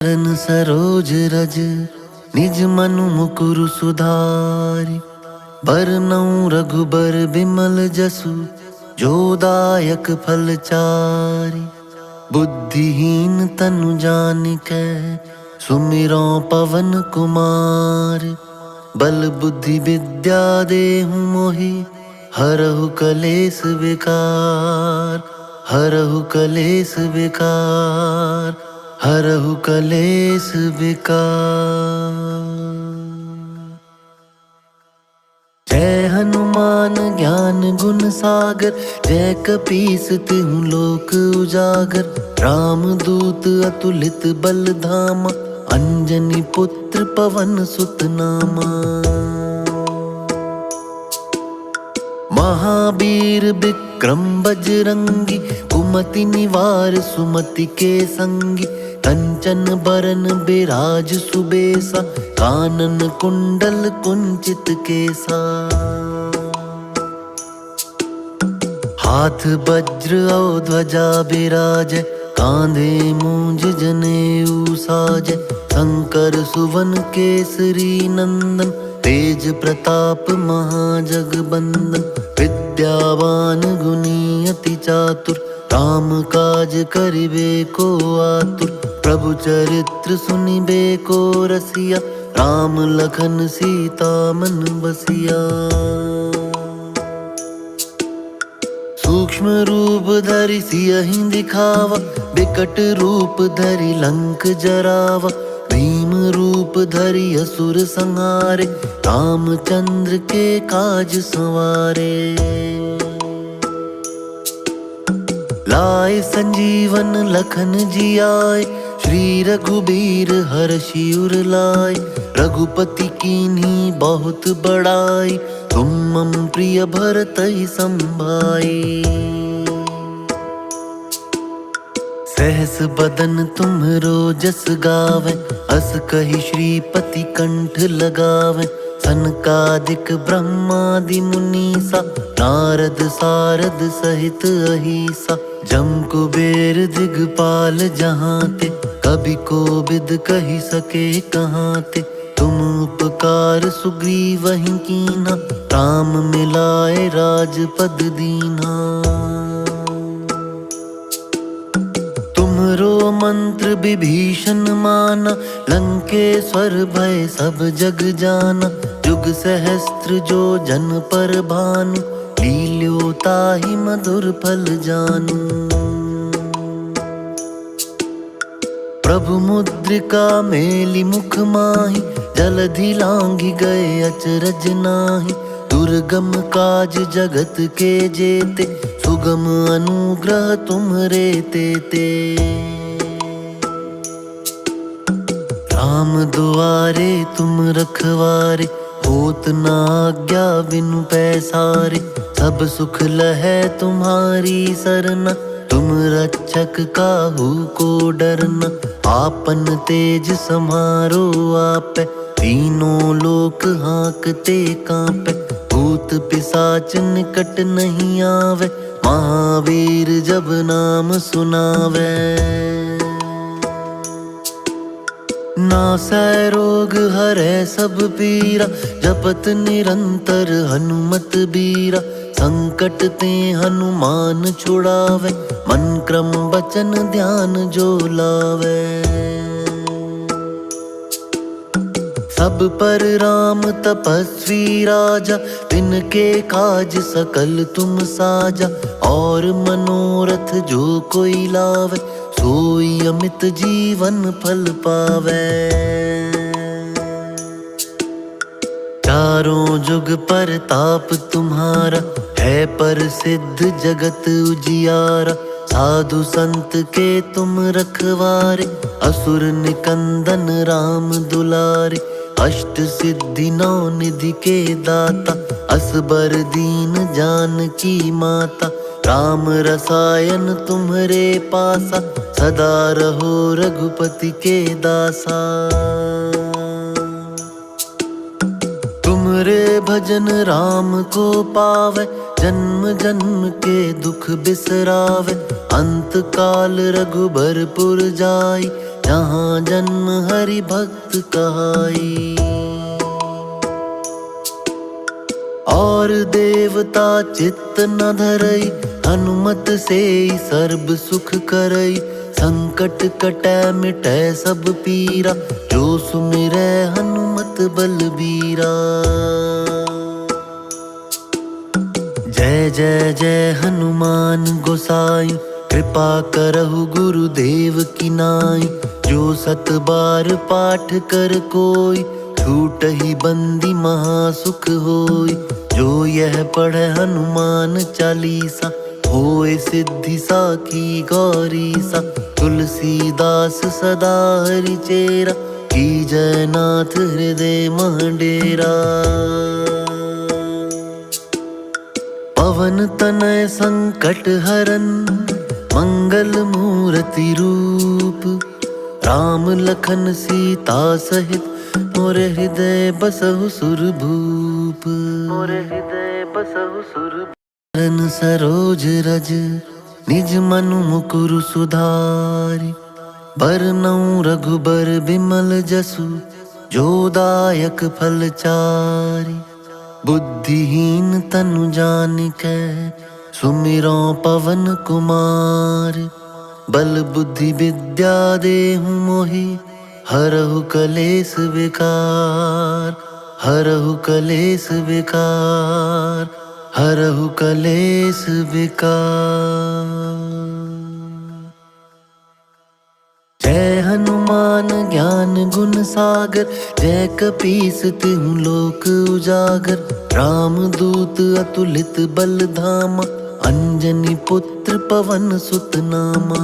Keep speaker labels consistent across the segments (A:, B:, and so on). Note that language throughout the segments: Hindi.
A: चरण सरोज रज निज मनु मुकुरु सुधारि। बरनउँ रघुबर बिमल जसु जो दायक फल चारि। बुद्धिहीन तनु जानिकै सुमिरौ पवन कुमार। बल बुद्धि विद्या देहु मोहि हरहु कलेस विकार। हरहु कलेस विकार, हरहु कलेस विकार। जय हनुमान ज्ञान गुण सागर, जय कपीस तिहुँ लोक उजागर। राम दूत अतुलित बल धामा, अंजनी पुत्र पवन सुत नामा। महावीर विक्रम बजरंगी, कुमति निवार सुमति के संगी। कंचन बरन बिराज सुबेसा, कानन कुंडल कुंचित केसा। हाथ वज्र और ध्वजा बिराजै, कांधे मूंज जनेऊ साजै। शंकर सुवन केसरी नंदन, तेज प्रताप महाजगबंदन। विद्यावान गुणी अति चातुर, राम काज करिबे को आतुर। प्रभु चरित्र सुनिबे को रसिया, राम लखन सीता मन बसिया। सूक्ष्म रूप धरि सियहि दिखावा, बिकट रूप धरि लंक जरावा। भीम रूप धरि असुर संहारे, रामचंद्र के काज संवारे। लाए संजीवन लखन जियाए, श्री रघुबीर हर्षि उर लाए। रघुपति कीन्ही बहुत बड़ाई, तुम मम प्रिय भरतहि संभाई। सहस बदन तुम्हरो जस गावै, अस कहि श्रीपति कंठ लगावै। सनकादिक ब्रह्मादि मुनीसा, नारद सारद सहित अहीसा। जम कुबेर दिगपाल जहांते, कबि कोबिद कहि सके कहांते। तुम उपकार सुग्रीवहि कीन्हा, राम मिलाए राजपद दीन्हा। तुमरो मंत्र विभीषण माना, लंकेश्वर भय सब जग जाना। जुग सहस्त्र जो जन पर भानु, लील्यो ताहि मधुर फल जानू। प्रभु मुद्रिका मेलि मुख माहि, जलधि लांघि गए अचरज नाहि। दुर्गम काज जगत के जेते, सुगम अनुग्रह तुम्हरे तेते। राम दुआरे तुम रखवारे, होत न आज्ञा बिनु पैसारे। सब सुख लहै तुम्हारी सरना, तुम रक्षक काहू को डरना। आपन तेज समारो आपै, तीनों लोक हाँकते कांपै। भूत पिशाच निकट नहीं आवे, महावीर जब नाम सुनावे। नासै रोग हरै सब पीरा, जपत निरंतर हनुमत बीरा। संकट ते हनुमान छुड़ावे, मन क्रम वचन ध्यान जो लावे। सब पर राम तपस्वी राजा, तिनके काज सकल तुम साजा। और मनोरथ जो कोई लावे, सोई अमित जीवन फल पावे। चारों जुग परताप तुम्हारा, है प्रसिद्ध जगत उजियारा। साधु संत के तुम रखवारे, असुर निकंदन राम दुलारे। अष्ट सिद्धि नौ निधि के दाता, असबर दीन जानकी माता। राम रसायन तुम्हरे पासा, सदा रहो रघुपति के दासा। तुमरे भजन राम को पावे, जन्म जन्म के दुख बिसरावे। अंत काल रघुबरपुर जाई, जहाँ जन्म हरि भक्त कहाई। और देवता चित्त न धरई, हनुमत से सर्ब सुख करई। संकट कटै मिटै सब पीरा, जो सुमिरै हनुमत बलबीरा। जय जय जय हनुमान गोसाई, कृपा करहु गुरुदेव की नाई। जो सत बार पाठ कर कोई, छूटहि बंदी महासुख होई। जो यह पढ़े हनुमान चालीसा, होए सिद्धि साखी गौरीसा। तुलसीदास सदा हरि चेरा, कीजय नाथ हृदय मह डेरा। पवन तनय संकट हरन, मंगल मूर्ति रूप। राम लखन सीता सहित, मोरे हृदय बसहु सुरभूप। मोरे हृदय बसहु सुरभूप। चरण सरोज रज, निज मनु मुकुरु सुधारि। बरनउँ रघुबर बिमल जसु, जो दायक फल चारि। बुद्धिहीन तनु जानिकै, सुमिरौं पवन कुमार। बल बुद्धि विद्या देहु मोहि, हरहु कलेस विकार। हरहु कलेस विकार, हरहु कलेस विकार। जय हनुमान ज्ञान गुण सागर, जय कपीस तिहुँ लोक उजागर। राम दूत अतुलित बल धामा, अंजनी पुत्र पवन सुत नामा।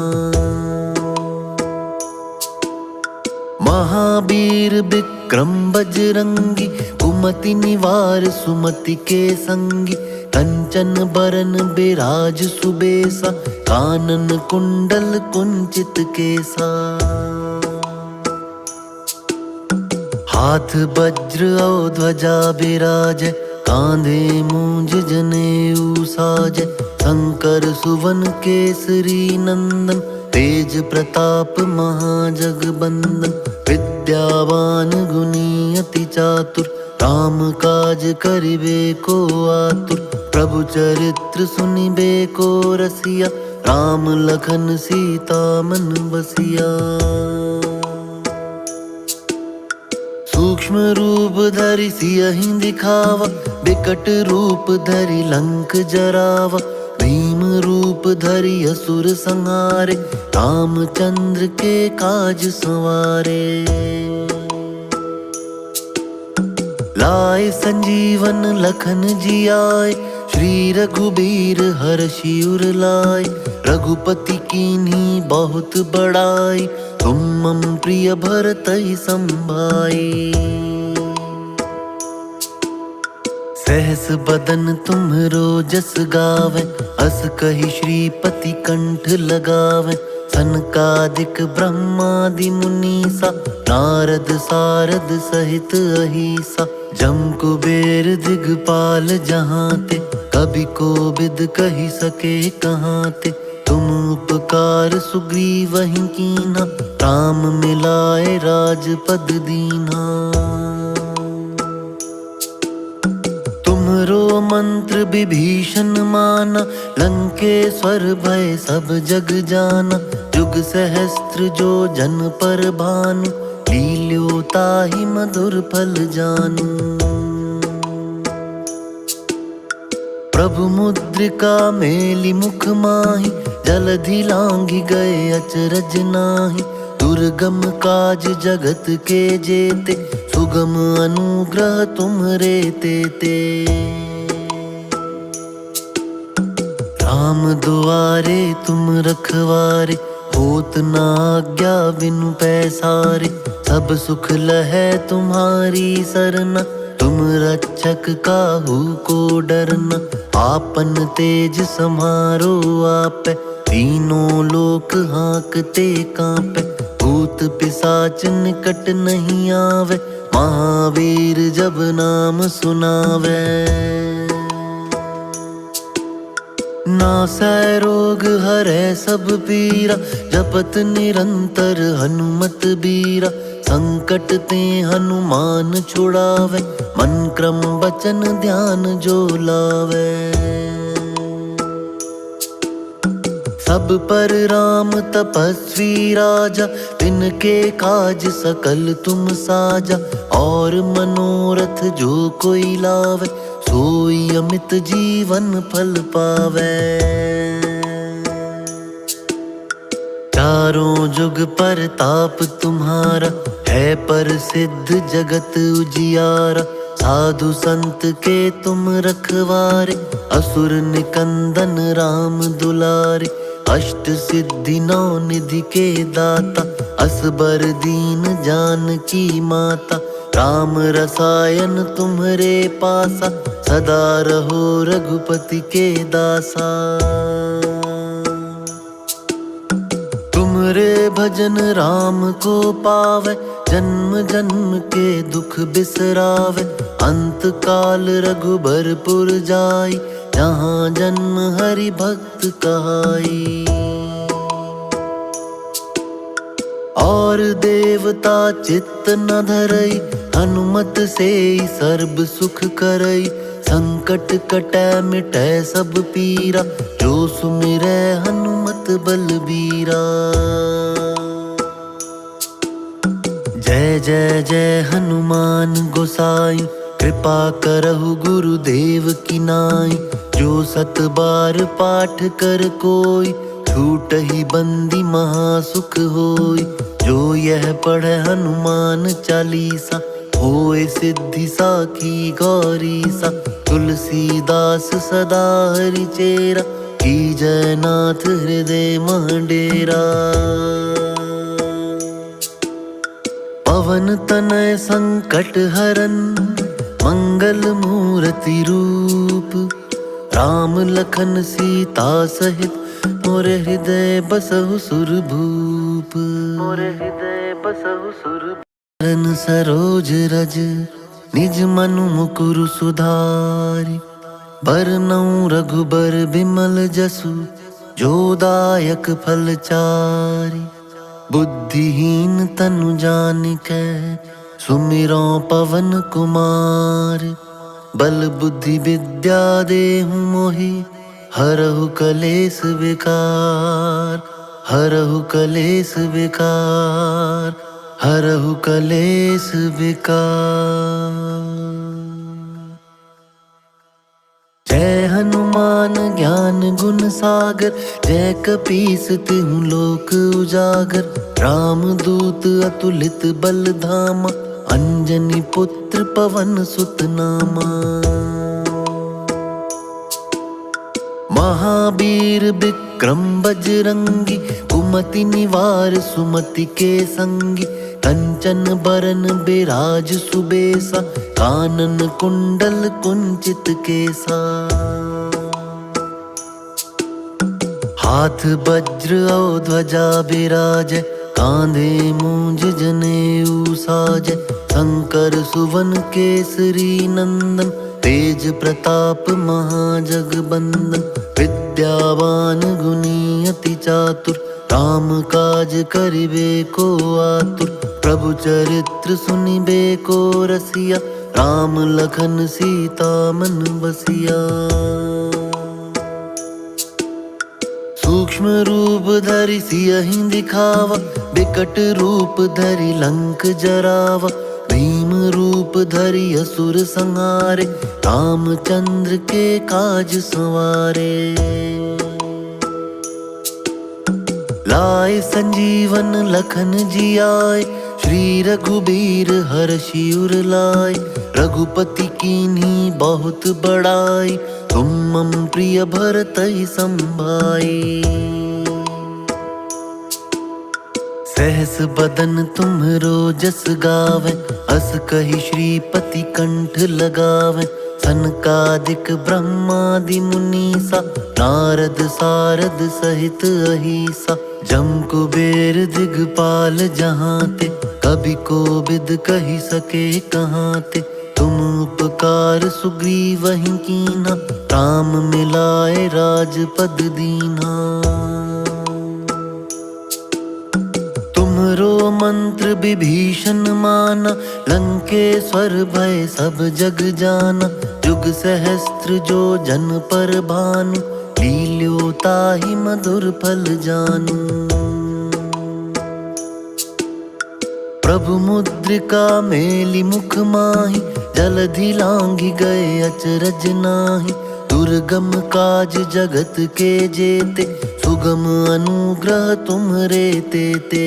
A: महावीर विक्रम बजरंगी, कुमति निवार सुमति के संगी। कंचन बरन बिराज सुबेसा, कानन कुंडल कुंचित केसा। हाथ वज्र और ध्वजा बिराजै, कांधे मूंज जनेऊ साजै। शंकर सुवन केसरी नंदन, तेज प्रताप महाजगबंदन। विद्यावान गुणी अति चातुर, राम काज करिबे को आतुर। प्रभु चरित्र सुनिबे को रसिया, राम लखन सीता मन बसिया। सूक्ष्म रूप धरि सियहि दिखावा, बिकट रूप धरि लंक जरावा। भीम रूप धरि असुर संहारे, रामचंद्र के काज संवारे। लाए संजीवन लखन जियाए, श्री रघुबीर हर्षि उर लाए। रघुपति कीन्ही बहुत बड़ाई, तुम मम प्रिय भरतहि संभाई। सहस बदन तुम्हरो जस गावे, अस कहि श्रीपति कंठ लगावे। सनकादिक ब्रह्मादि मुनीसा, नारद सारद सहित अहीसा। जम कुबेर दिगपाल जहाँ ते, कभी कोविद कहि सके कहाँ ते। तुम उपकार सुग्रीवहि कीन्हा, राम मिलाए राजपद दीन्हा। तुमरो मंत्र विभीषण माना, लंकेश्वर भय सब जग जाना। जुग सहस्त्र जो जन पर भानु, लील्यो ताहि मधुर फल जानू। प्रभु मुद्रिका मेलि मुख माहि, जलधि लांघि गए अचरज नाहि। दुर्गम काज जगत के जेते, सुगम अनुग्रह तुम्हरे तेते। राम दुआरे तुम रखवारे, होत न आज्ञा बिनु पैसारे। सब सुख लहै तुम्हारी सरना, तुम रक्षक काहू को डरना। आपन तेज सम्हारो आपै, तीनों लोक हाँकते कांपै। भूत पिशाच निकट नहीं आवे, महावीर जब नाम सुनावे। नासै रोग हरै सब पीरा, जपत निरंतर हनुमत बीरा। संकट ते हनुमान छुड़ावे, मन क्रम वचन ध्यान जो लावे। सब पर राम तपस्वी राजा, तिनके काज सकल तुम साजा। और मनोरथ जो कोई लावे, सोई अमित जीवन फल पावे। चारों जुग परताप तुम्हारा, है प्रसिद्ध जगत उजियारा। साधु संत के तुम रखवारे, असुर निकंदन राम दुलारे। अष्ट सिद्धि नौ निधि के दाता, असबर दीन जानकी माता। राम रसायन तुम्हरे पासा, सदा रहो रघुपति के दासा। तुमरे भजन राम को पावे, जन्म जन्म के दुख बिसरावे। अंत काल रघुबरपुर जाई, जहाँ जन्म हरि भक्त कहाई। और देवता चित्त न धरई, हनुमत से सर्ब सुख करई। संकट कटै मिटै सब पीरा, जो सुमिरै हनुमत बलबीरा। जय जय जय हनुमान गोसाई, कृपा करहु गुरुदेव की नाई। जो सत बार पाठ कर कोई, छूटहि बंदी महासुख होई। जो यह पढ़े हनुमान चालीसा, होए सिद्धि साखी गौरी सा। तुलसीदास सदा हरि चेरा, कीजय नाथ हृदय मह डेरा। पवन तनय संकट हरन, मंगल मूर्ति रूप। राम लखन सीता सहित, मोरे हृदय बसहु सुरभूप। मोरे हृदय बसहु सुरभूप। चरण सरोज रज, निज मनु मुकुरु सुधारि। बरनउँ रघुबर बिमल जसु, जो दायक फल चारि। बुद्धिहीन तनु जानिकै, सुमिरौं पवन कुमार। बल बुद्धि विद्या देहु मोहि, हरहु कलेस विकार। हरहु कलेस विकार, हरहु कलेस विकार। जय हनुमान ज्ञान गुण सागर, जय कपीस तिहुँ लोक उजागर। राम दूत अतुलित बल धामा, अंजनी पुत्र पवन सुत नामा। महावीर विक्रम बजरंगी, कुमति निवार सुमति के संगी। कंचन बरन बिराज सुबेसा, कानन कुंडल कुंचित केसा। हाथ वज्र और ध्वजा बिराजै, कांधे मूंज जनेऊ साजै। शंकर सुवन केसरी नंदन, तेज प्रताप महाजगबंदन। विद्यावान गुणी अति चातुर, राम काज करिबे को आतुर। प्रभु चरित्र सुनिबे को रसिया, राम लखन सीता मन बसिया। सूक्ष्म रूप धरि सियहि दिखावा, बिकट रूप धरि लंक जरावा। भीम रूप धरि असुर संहारे, रामचंद्र के काज संवारे। लाए संजीवन लखन जियाए, श्री रघुबीर हर्षि उर लाए। रघुपति कीन्ही बहुत बड़ाई, तुम मम प्रिय भरतहि संभाई। सहस बदन तुम्हरो जस गावे, अस कहि श्रीपति कंठ लगावे। सनकादिक ब्रह्मादि मुनीसा, नारद सारद सहित अहिसा। जम कुबेर दिगपाल जहाँ ते, कभी कोविद कहि सके कहाँ ते। तुम उपकार सुग्रीवहि कीन्हा, राम मिलाए राजपद दीन्हा। तुमरो मंत्र विभीषण माना, लंकेश्वर भय सब जग जाना। जुग सहस्त्र जो जन पर भानु, लील्यो ताहि मधुर फल जानू। प्रभु मुद्रिका मेलि मुख माहि, जलधि लांघि गए अचरज नाहि। दुर्गम काज जगत के जेते, सुगम अनुग्रह तुम्हरे तेते।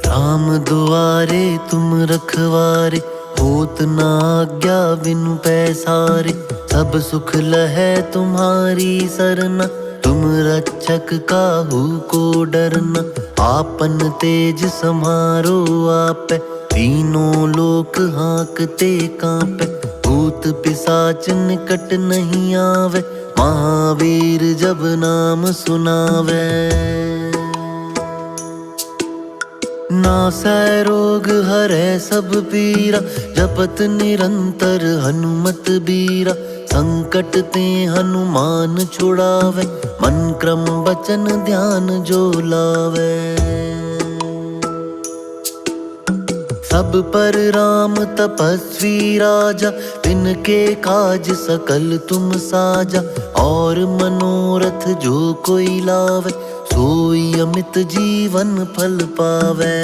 A: राम दुआरे तुम रखवारे, होत न आज्ञा बिनु पैसारे। सब सुख लहै तुम्हारी सरना, तुम रक्षक काहू को डरना। आपन तेज सम्हारो आपै, तीनों लोक हाँकते कांपै। भूत पिशाच निकट नहीं आवे, महावीर जब नाम सुनावे। नासै रोग हरै सब पीरा, जपत निरंतर हनुमत बीरा। संकट ते हनुमान छुड़ावे, मन क्रम वचन ध्यान जो लावे। सब पर राम तपस्वी राजा, तिनके काज सकल तुम साजा। और मनोरथ जो कोई लावे, सोई अमित जीवन फल पावे।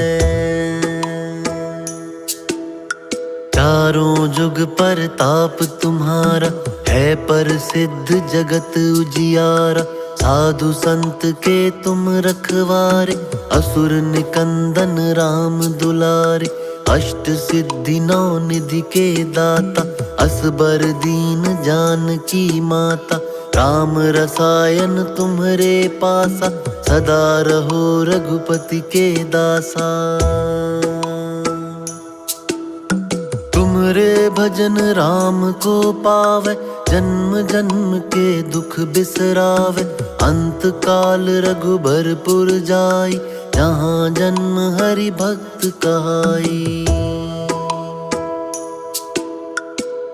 A: चारों जुग परताप तुम्हारा, है प्रसिद्ध जगत उजियारा। साधु संत के तुम रखवारे, असुर निकंदन राम दुलारे। अष्ट सिद्धि नौ निधि के दाता, असबर दीन जानकी माता। राम रसायन तुम्हरे पासा, सदा रहो रघुपति के दासा। तुमरे भजन राम को पावे, जन्म जन्म के दुख बिसरावे। अंत काल रघुबरपुर जाई, जहाँ जन्म हरि भक्त कहाई।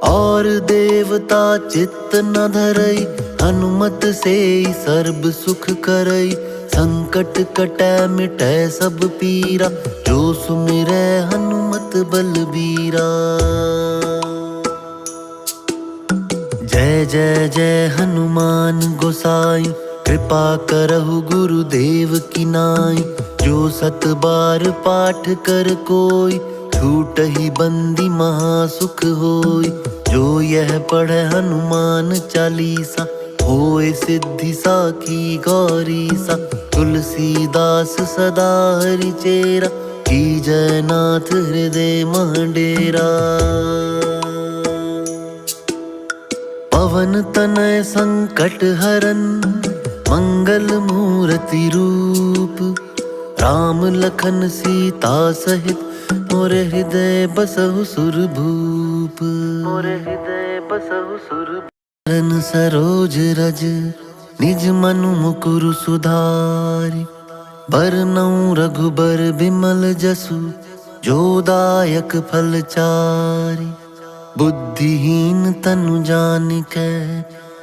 A: और देवता चित्त न धरई, हनुमत से सर्ब सुख करई। संकट कटै मिटै सब पीरा, जो सुमिरै हनुमत बलबीरा। जय जय जय हनुमान गोसाई, कृपा करहु गुरुदेव की नाई। जो सत बार पाठ कर कोई, छूटहि बंदी महासुख होई। जो यह पढ़े हनुमान चालीसा, होए सिद्धि साखी गौरीसा। तुलसीदास सदा हरि चेरा, कीजय नाथ हृदय मह डेरा। पवन तनय संकट हरन, मंगल मूर्ति रूप। राम लखन सीता सहित, मोरे हृदय बसहु सुरभूप। मोरे हृदय बसहु सुरभूप। चरण सरोज रज, निज मनु मुकुरु सुधारि। बरनउँ रघुबर बिमल जसु, जो दायक फल चारि। बुद्धिहीन तनु जानिकै,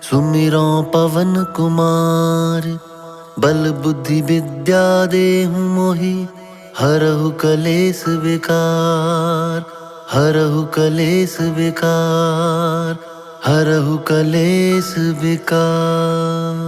A: सुमिरौं पवन कुमार। बल बुद्धि विद्या देहु मोहि, हरहु कलेस विकार। हरहु कलेस विकार, हरहु कलेस विकार।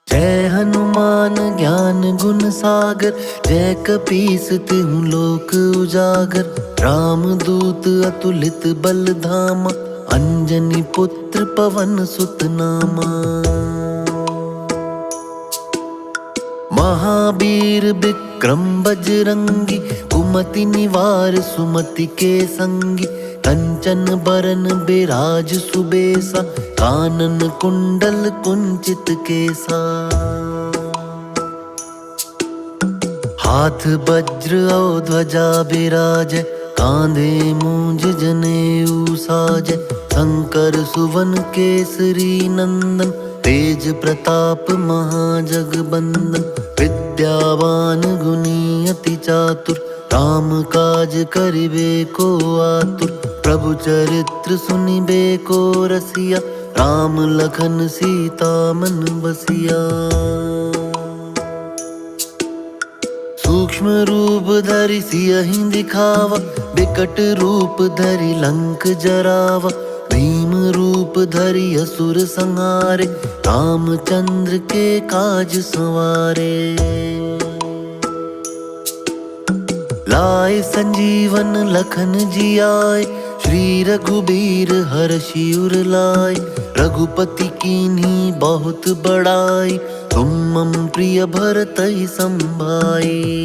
A: जय हनुमान ज्ञान गुण सागर, जय कपीस तिहु लोक उजागर। राम दूत अतुलित बल धामा, अंजनी पुत्र पवन सुत नामा। महावीर विक्रम बजरंगी, कुमति निवार सुमति के संगी। कंचन बरन बिराज सुबेसा, कानन कुंडल कुंचित केसा। हाथ वज्र और ध्वजा बिराजै, कांधे मूंज जनेऊ साजै। शंकर सुवन केसरी नंदन, तेज प्रताप महाजगबंदन। विद्यावान गुणी अति चातुर, राम काज करिबे को आतुर। प्रभु चरित्र सुनिबे को रसिया, राम लखन सीता मन बसिया। सूक्ष्म रूप धरि सियहि दिखावा, बिकट रूप धरि लंक जरावा। भीम रूप धरि असुर संहारे, रामचंद्र के काज संवारे। लाए संजीवन लखन जियाए, श्री रघुबीर हर्षि उर लाए। रघुपति कीन्ही बहुत बड़ाई, तुम मम प्रिय भरतहि संभाई।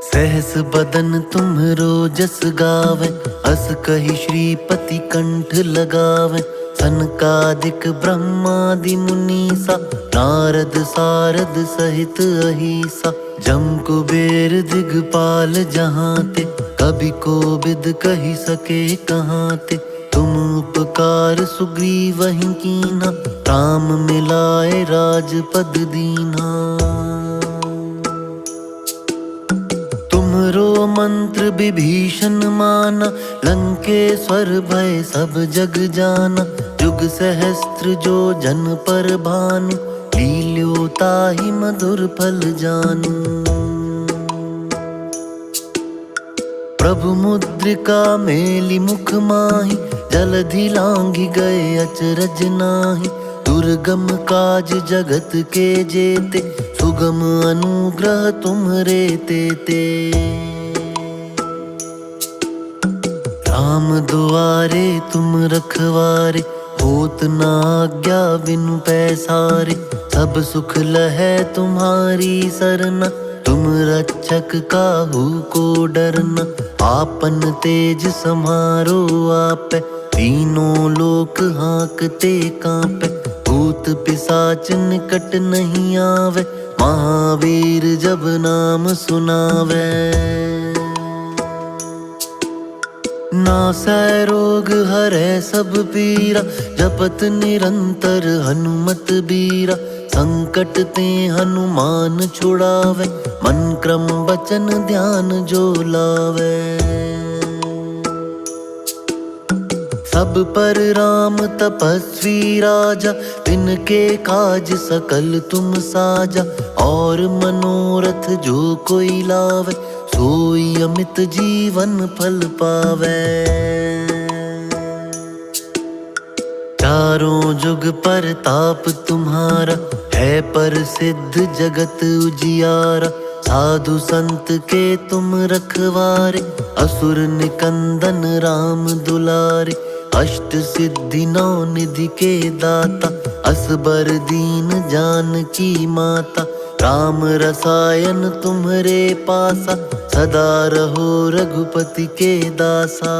A: सहस बदन तुम्हरो जस गावे, अस कहि श्रीपति कंठ लगावे। सनकादिक ब्रह्मादि मुनीसा, नारद सारद सहित अहिसा। जम कुबेर दिगपाल जहाँ ते, कभी कोविद कहि सके कहाँ ते। तुम उपकार सुग्रीवहि कीन्हा, राम मिलाए राजपद दीन्हा। तुमरो मंत्र विभीषण माना, लंकेश्वर भय सब जग जाना। जुग सहस्त्र जो जन पर भानु, लील्यो ताहि मधुर फल जानू। प्रभु मुद्रिका मेलि मुख माहि, जलधि लांघि गए अचरज नाहि। दुर्गम काज जगत के जेते, सुगम अनुग्रह तुम्हरे तेते। राम दुआरे तुम रखवारे, होत न आज्ञा बिनु पैसारे। सब सुख लहै तुम्हारी सरना, तुम रक्षक काहू को डरना। आपन तेज समारो आपै, तीनों लोक हाँकते कांपै। भूत पिशाच निकट नहीं आवे, महावीर जब नाम सुनावे। नासै रोग हरै सब पीरा, जपत निरंतर हनुमत बीरा। संकट ते हनुमान छुड़ावे, मन क्रम वचन ध्यान जो लावे। सब पर राम तपस्वी राजा, तिनके काज सकल तुम साजा। और मनोरथ जो कोई लावे, सोई अमित जीवन फल पावे। चारों जुग परताप तुम्हारा, है प्रसिद्ध जगत उजियारा। साधु संत के तुम रखवारे, असुर निकंदन राम दुलारे। अष्ट सिद्धि नौ निधि के दाता, असबर दीन जानकी माता। राम रसायन तुम्हरे पासा, सदा रहो रघुपति के दासा।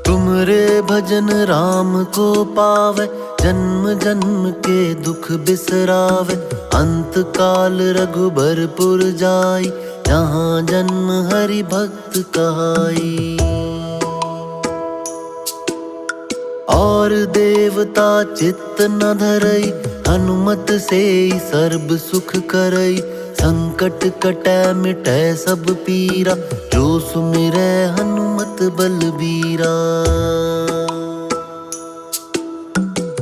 A: तुमरे भजन राम को पावे, जन्म जन्म के दुख बिसरावे। अंत काल रघुबरपुर जाई, जहाँ जन्म हरि भक्त कहाई। और देवता चित्त न धरई, हनुमत से सर्ब सुख करई। संकट कटै मिटै सब पीरा, जो सुमिरै हनुमत बलबीरा।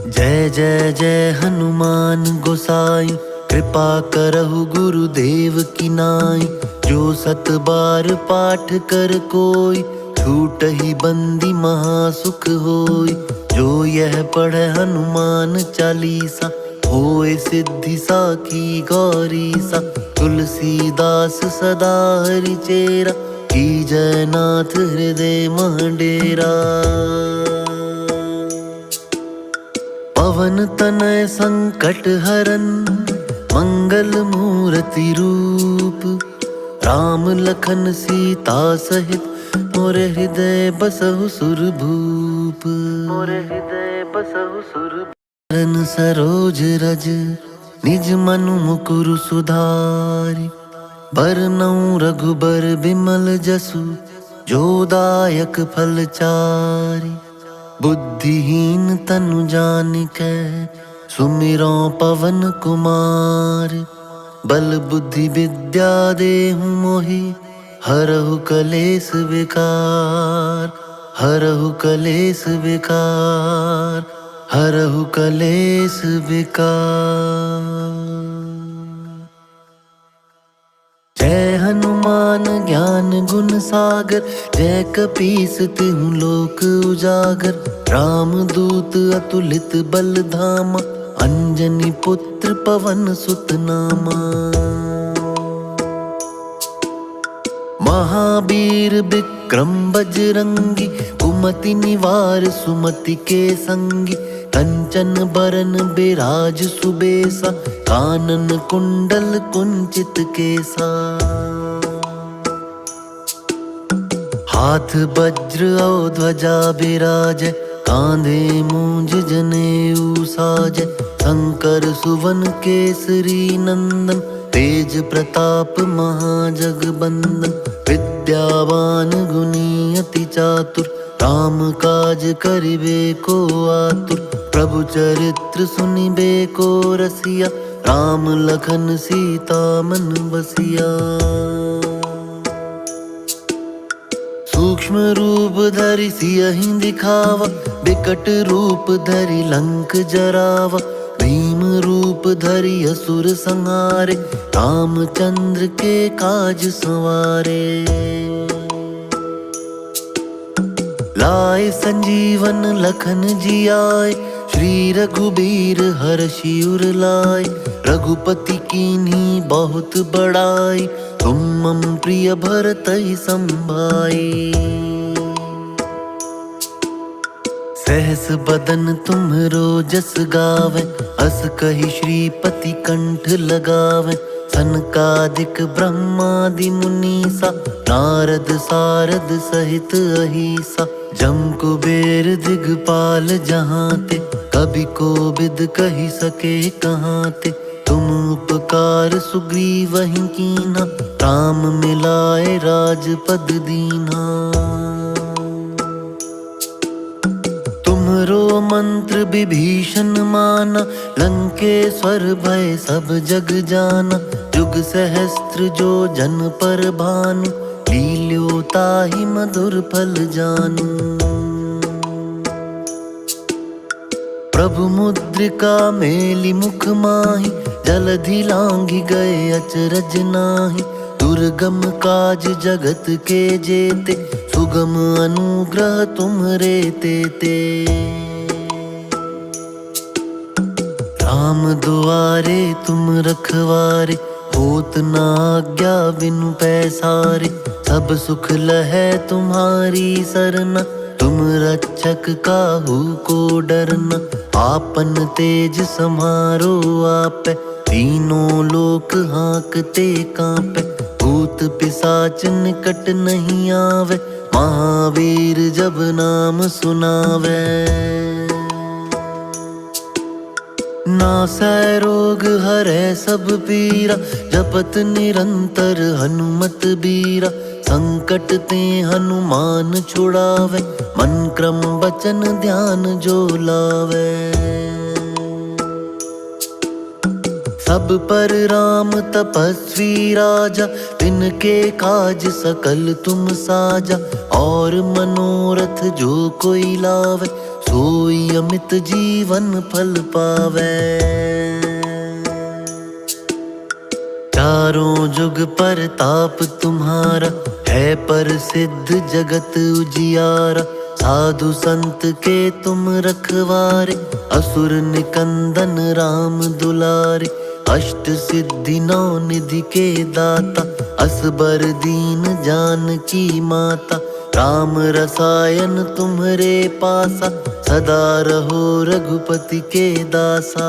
A: जय जय जय हनुमान गोसाई, कृपा करहु गुरुदेव की नाई। जो सत बार पाठ कर कोई, छूटहि बंदी महासुख होई। जो यह पढ़े हनुमान चालीसा, होए सिद्धि साखी गौरीसा। तुलसीदास सदा हरि चेरा, कीजय नाथ हृदय मह डेरा। पवन तनय संकट हरन, मंगल मूर्ति रूप। राम लखन सीता सहित, मोरे हृदय बसहु सुरभूप। मोरे हृदय बसहु सुरभूप। चरण सरोज रज, निज मनु मुकुरु सुधारि। बरनउँ रघुबर बिमल जसु, जो दायक फल चारि। बुद्धिहीन तनु जानिकै, सुमिरो पवन कुमार। बल बुद्धि विद्या देहु मोहि, हरहु कलेस विकार। हरहु कलेस विकार, हरहु कलेस विकार। जय हनुमान ज्ञान गुण सागर, जय कपीस तिहु लोक उजागर। राम दूत अतुलित बल धामा, अंजनी पुत्र पवन सुत नामा। महावीर विक्रम बजरंगी, कुमति निवार सुमति के संगी। कंचन बरन बिराज सुबेसा, कानन कुंडल कुंचित केसा। हाथ वज्र और ध्वजा बिराजै, कांधे मूंज जनेऊ साजै। शंकर सुवन केसरी नंदन, तेज प्रताप महाजगबंदन। विद्यावान गुणी अति चातुर, राम काज करिबे को आतुर। प्रभु चरित्र सुनिबे को रसिया, राम लखन सीता मन बसिया। सूक्ष्म रूप धरि सियहि दिखावा, बिकट रूप धरि लंक जरावा। भीम रूप धरि असुर संहारे, रामचंद्र के काज संवारे। लाए संजीवन लखन जियाए, श्री रघुबीर हर्षि उर लाए। रघुपति कीन्ही बहुत बड़ाई, तुम मम प्रिय भरतहि संभाई। सहस बदन तुम्हरो जस गावे, अस कहि श्रीपति कंठ लगावे। सनकादिक ब्रह्मादि मुनीसा, नारद सारद सहित अहिसा। जम कुबेर दिगपाल जहांते, कभी कोविद कहि सके कहांते। तुम उपकार सुग्रीवहि कीन्हा, राम मिलाए राजपद दीन्हा। तुमरो मंत्र विभीषण माना, लंकेश्वर भय सब जग जाना। जुग सहस्त्र जो जन पर भानु, लील्यो ताहि मधुर फल जानू। प्रभु मुद्रिका मेलि मुख माहि, जलधि लांघि गए अचरज नाहि। दुर्गम काज जगत के जेते, सुगम अनुग्रह तुम्हरे तेते। राम दुआरे तुम रखवारे, होत न आज्ञा बिनु पैसारे। सब सुख लहै तुम्हारी सरना, तुम रक्षक काहू को डरना। आपन तेज समारो आपै, तीनों लोक हाँकते कांपै। भूत पिशाच निकट नहीं आवे, महावीर जब नाम सुनावे। नासै रोग हरै सब पीरा, जपत निरंतर हनुमत बीरा। संकट ते हनुमान छुड़ावे, मन क्रम वचन ध्यान जो लावे। सब पर राम तपस्वी राजा, तिनके काज सकल तुम साजा। और मनोरथ जो कोई लावे, सोई अमित जीवन फल पावे। चारों जुग परताप तुम्हारा, है प्रसिद्ध जगत उजियारा। साधु संत के तुम रखवारे, असुर निकंदन राम दुलारे। अष्ट सिद्धि नौ निधि के दाता, असबर दीन जानकी माता। राम रसायन तुम्हरे पासा, सदा रहो रघुपति के दासा।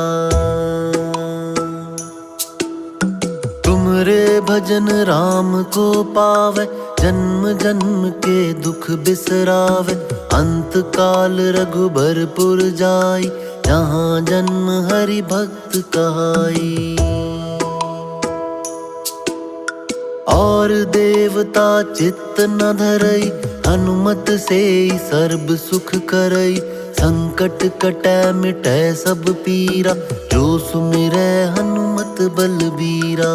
A: तुमरे भजन राम को पावे, जन्म जन्म के दुख बिसरावे। अंत काल रघुबरपुर जाई, जहाँ जन्म हरि भक्त कहाई। और देवता चित्त न धरई, हनुमत से सर्ब सुख करई। संकट संकट कटै मिटै सब पीरा, जो सुमिरै हनुमत बलबीरा।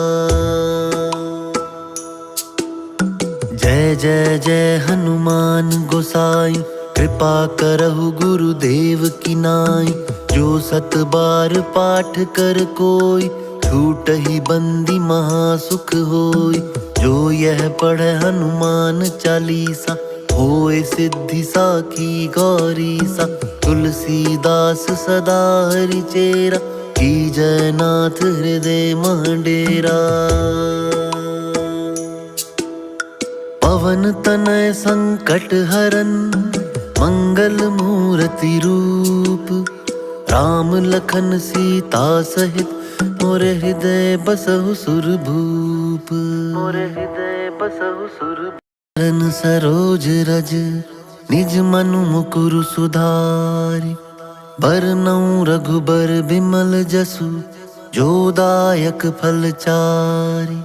A: जय जय जय हनुमान गोसाई, कृपा करहु गुरुदेव की नाई। जो सत बार पाठ कर कोई, छूटहि बंदी महासुख होई। जो यह पढ़े हनुमान चालीसा, होए सिद्धि साखी गौरीसा। तुलसीदास सदा हरि चेरा, कीजय नाथ हृदय मह डेरा। पवन तनय संकट हरन, मंगल मूर्ति रूप। राम लखन सीता सहित, मोरे हृदय बसहु सुरभूप। मोरे हृदय बसहु सुरभूप। चरण सरोज रज, निज मनु मुकुरु सुधारि। बरनउँ रघुबर बिमल जसु, जो दायक फल चारि।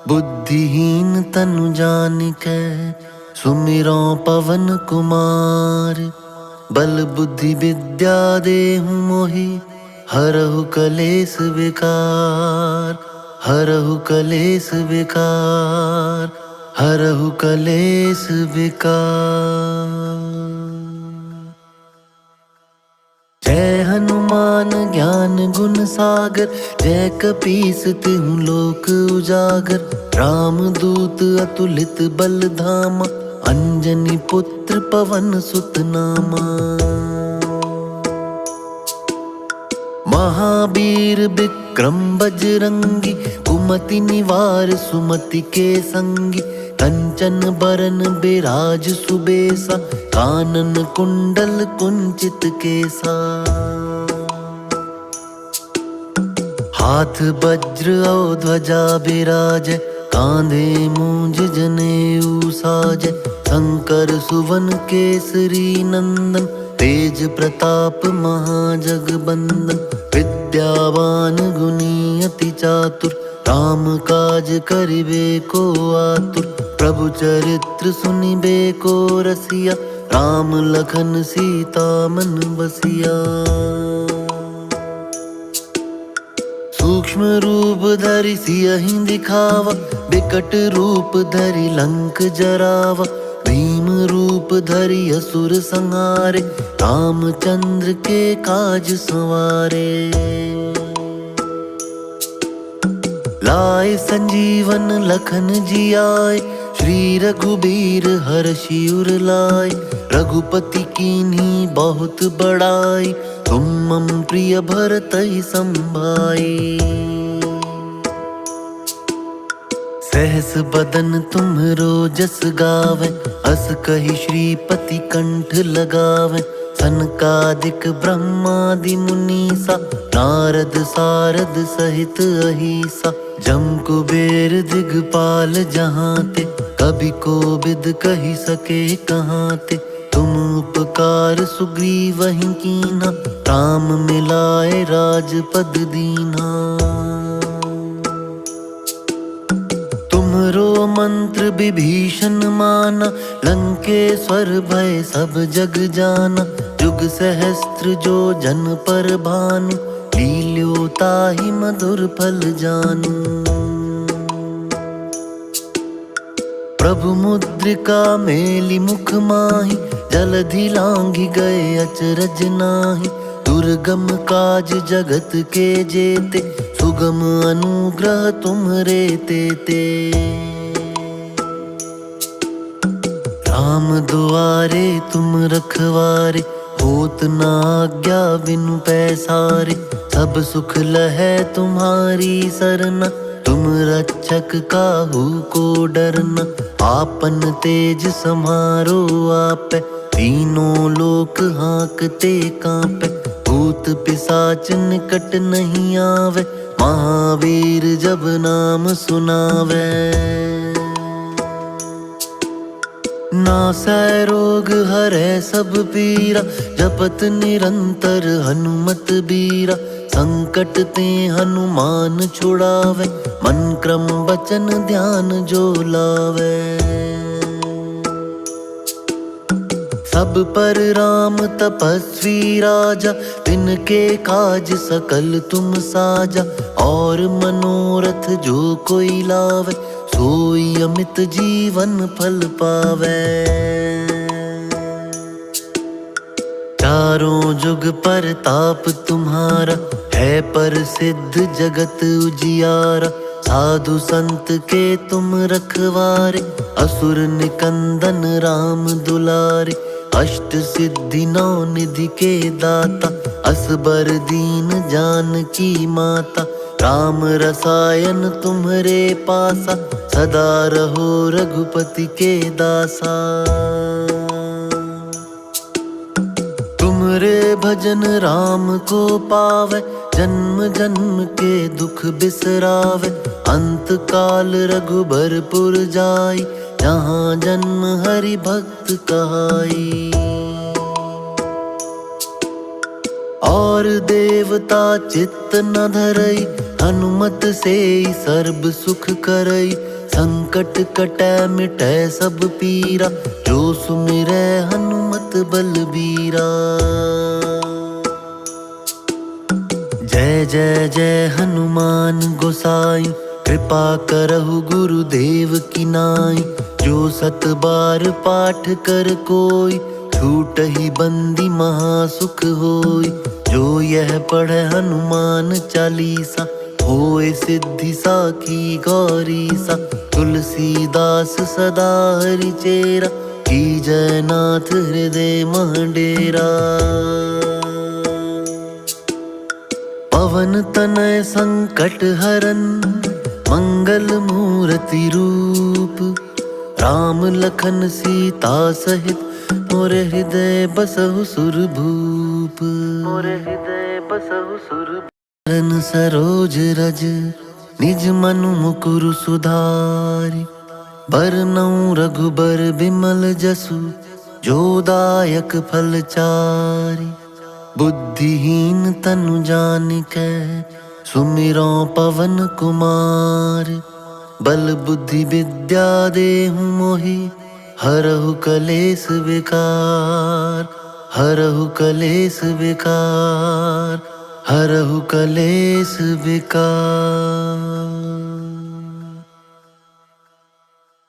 A: बुद्धिहीन तनु जानिकै, सुमिरौं पवन कुमार। बल बुद्धि विद्या देहु मोहि, हरहु कलेस विकार। हरहु कलेस विकार, हरहु कलेस विकार। जय हनुमान ज्ञान गुण सागर, जय कपीस तिहुँ लोक उजागर। राम दूत अतुलित बल धामा, अंजनी पुत्र पवन सुत नामा। महावीर विक्रम बजरंगी, कुमति निवार सुमति के संगी। कंचन बरन बिराज सुबेसा, कानन कुंडल कुंचित केसा। हाथ वज्र और ध्वजा बिराजै, कांधे मूंज जनेऊ साजै। शंकर सुवन केसरी नंदन, तेज प्रताप महाजगबंदन। विद्यावान गुणी अति चातुर, राम काज करिबे को आतुर। प्रभु चरित्र सुनिबे को रसिया, राम लखन सीता मन बसिया। सूक्ष्म रूप धरि सियहि दिखावा, बिकट रूप धरि लंक जरावा। भीम रूप धरि असुर संहारे, रामचंद्र के काज संवारे। लाए संजीवन लखन जियाए, श्री रघुबीर हर्षि उर लाए। रघुपति कीन्ही बहुत बड़ाई, तुम मम प्रिय भरतहि संभाई। सहस बदन तुम्हरो जस गावे, अस कहि श्रीपति कंठ लगावे। सनकादिक ब्रह्मादि मुनीसा, नारद सारद सहित अहिसा। जम कुबेर दिगपाल जहांते, कभी कोविद कहि सके कहांते। तुम उपकार सुग्रीवहि कीन्हा, राम मिलाए राजपद दीन्हा। तुमरो मंत्र विभीषण माना, लंकेश्वर भय सब जग जाना। जुग सहस्त्र जो जन पर भानु, लील्यो ताहि मधुर फल जानू। प्रभु मुद्रिका मेलि मुख माहि, जलधि लांघि गए अचरज नाहि। दुर्गम काज जगत के जेते, सुगम अनुग्रह तुम्हरे तेते। राम दुआरे तुम रखवारे, होत न आज्ञा बिनु पैसारे। सब सुख लहै तुम्हारी सरना, तुम रक्षक काहू को डरना। आपन तेज सम्हारो आपै, तीनों लोक हाँकते कांपै। भूत पिशाच निकट नहीं आवे, महावीर जब नाम सुनावे। नासै रोग हरै सब पीरा, जपत निरंतर हनुमत बीरा। संकट ते हनुमान छुड़ावे, मन क्रम वचन ध्यान जो लावे। सब पर राम तपस्वी राजा, तिनके काज सकल तुम साजा। और मनोरथ जो कोई लावे, सोई अमित जीवन फल पावे। चारों जुग पर ताप तुम्हारा, है प्रसिद्ध जगत उजियारा। साधु संत के तुम रखवारे, असुर निकंदन राम दुलारे। अष्ट सिद्धि नौ निधि के दाता, असबर दीन जानकी माता। राम रसायन तुम्हरे पासा, सदा रहो रघुपति के दासा। तुमरे भजन राम को पावे, जन्म जन्म के दुख बिसरावे। अंत काल रघुबरपुर जाई, जहाँ जन्म हरि भक्त कहाई। और देवता चित्त न धरई, हनुमत से सर्ब सुख करई। संकट कटै मिटै सब पीरा, जो सुमिरै हनुमत बलबीरा। जय जय जय हनुमान गोसाई, कृपा करहु गुरुदेव की नाई। जो सत बार पाठ कर कोई, छूटहि बंदी महासुख होई। जो यह पढ़े हनुमान चालीसा, होए सिद्धि साखी गौरी सा। तुलसीदास सदा हरि चेरा, कीजय नाथ हृदय मह डेरा। पवन तनय संकट हरन, मंगल मूर्ति रूप। राम लखन सीता सहित, मोरे हृदय बसहु सुरभूप। मोरे हृदय बसहु सुरभूप। चरण सरोज रज, निज मनु मुकुरु सुधारि। बरनउँ रघुबर बिमल जसु, जो दायक फल चारि। बुद्धिहीन तनु जानिकै, सुमिरौं पवन कुमार। बल बुद्धि विद्या देहु मोहि, हरहु कलेस विकार। हरहु कलेस विकार, हरहु कलेस विकार।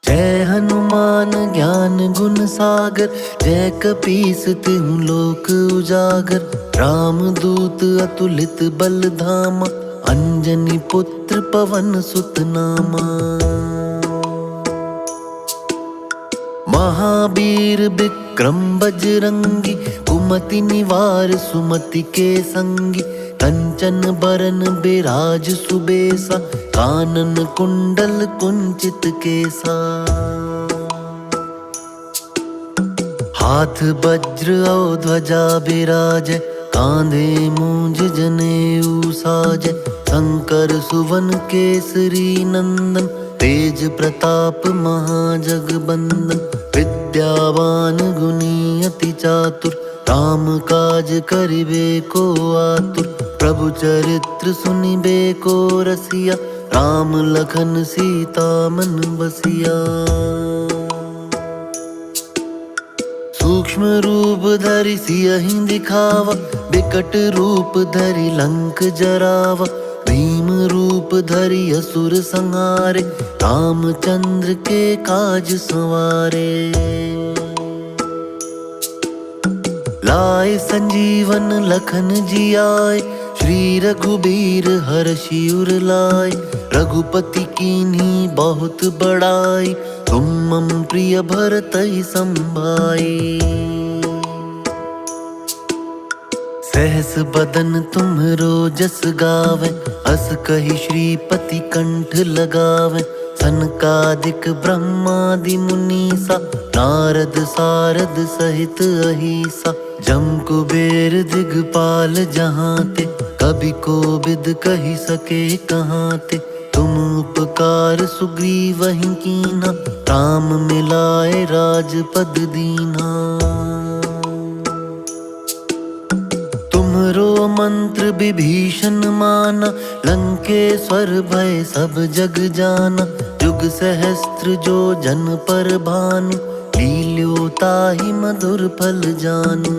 A: जय हनुमान ज्ञान गुण सागर, जय कपीस तिहुँ लोक उजागर। राम दूत अतुलित बल धामा, अंजनी पुत्र पवन सुत नामा। महावीर विक्रम बजरंगी, कुमति निवार सुमति के संगी। कंचन बरन बिराज सुबेसा, कानन कुंडल कुंचित केसा। हाथ वज्र और ध्वजा बिराजै, कांधे मूंज जनेऊ साजै। शंकर सुवन केसरी नंदन, तेज प्रताप महाजगबंदन। विद्यावान गुणी अति चातुर, राम काज करिबे को आतुर। प्रभु चरित्र सुनिबे को रसिया, राम लखन सीता मन बसिया। सूक्ष्म रूप धरि सियहि दिखावा, बिकट रूप धरि लंक जरावा। भीम रूप धरि असुर संहारे, रामचंद्र के काज संवारे। लाए संजीवन लखन जियाए, श्री रघुबीर हर्षि उर लाए। रघुपति कीन्ही बहुत बड़ाई, तुम मम प्रिय भरतहि संभाई। सहस बदन तुम्हरो जस गावे, अस कहि श्रीपति कंठ लगावे। सनकादिक ब्रह्मादि मुनीसा, नारद सारद सहित अहिसा। जम कुबेर दिगपाल जहाँ ते, कभी कोविद कहि सके कहाँ ते। तुम उपकार सुग्रीवहि कीन्हा, राम मिलाए राजपद दीन्हा। तुमरो मंत्र विभीषण माना, लंकेश्वर भय सब जग जाना। जुग सहस्त्र जो जन पर भानु, लील्यो ताहि मधुर फल जानू।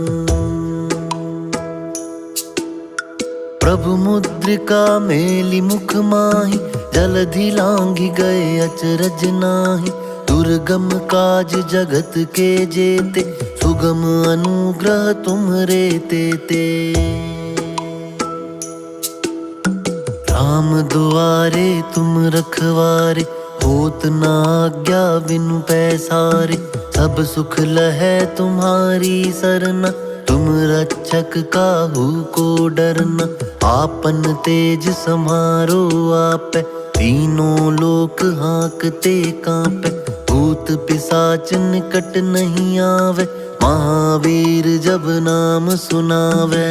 A: प्रभु मुद्रिका मेली मुख माहि, जलधि लांघि गए अचरज नाहि। दुर्गम काज जगत के जेते, सुगम अनुग्रह तुम्हरे तेते। राम दुआरे तुम रखवारे, होत न आज्ञा बिनु पैसारे। सब सुख लहै तुम्हारी सरना, तुम रक्षक काहू को डरना। आपन तेज सम्हारो आपै, तीनों लोक हाँकते कांपै। भूत पिशाच निकट नहीं आवे, महावीर जब नाम सुनावे।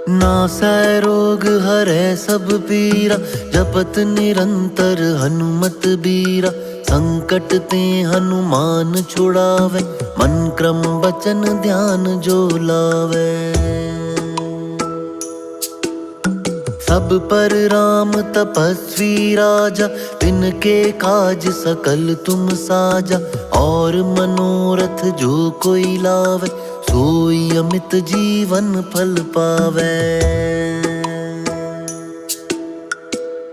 A: नासै रोग हरै सब पीरा, जपत निरंतर हनुमत बीरा। संकट ते हनुमान छुड़ावे, मन क्रम वचन ध्यान जो लावे। सब पर राम तपस्वी राजा, तिनके काज सकल तुम साजा। और मनोरथ जो कोई लावे, सोई अमित जीवन फल पावे।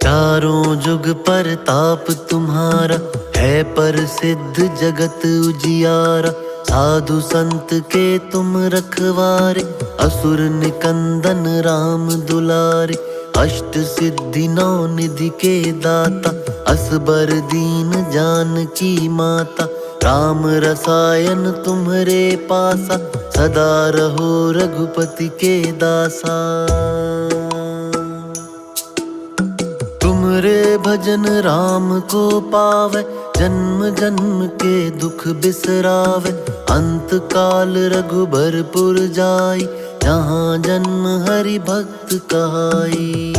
A: चारों जुग परताप तुम्हारा, है प्रसिद्ध जगत उजियारा। साधु संत के तुम रखवारे, असुर निकंदन राम दुलारे। अष्ट सिद्धि नौ निधि के दाता, असबर दीन जानकी माता। राम रसायन तुम्हरे पासा, सदा रहो रघुपति के दासा। तुमरे भजन राम को पावे, जन्म जन्म के दुख बिसरावे। अंत काल रघुबरपुर जाई, जहाँ जन्म हरि भक्त कहाई।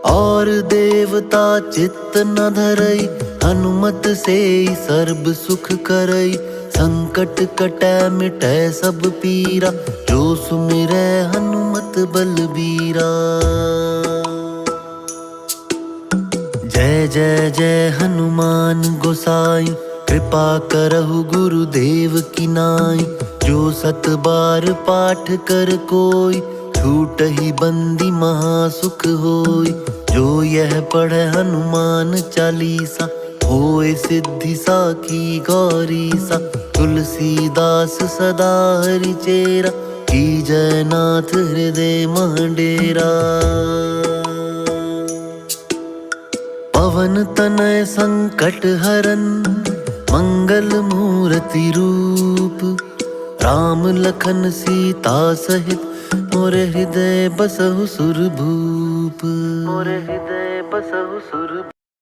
A: और देवता चित्त न धरई, हनुमत से सर्ब सुख करई। संकट कटै मिटै सब पीरा, जो सुमिरै हनुमत बलबीरा। जय जय जय हनुमान गोसाई, कृपा करहु गुरुदेव की नाई। जो सत बार पाठ कर कोई, छूटहि बंदी महासुख होई। जो यह पढ़े हनुमान चालीसा, होए सिद्धि साखी गौरीसा। तुलसीदास सदा हरि चेरा, कीजय नाथ हृदय मह डेरा। पवन तनय संकट हरन, मंगल मूर्ति रूप। राम लखन सीता सहित, मोरे हृदय बसहु सुरभूप। मोरे हृदय बसहु सुरभूप।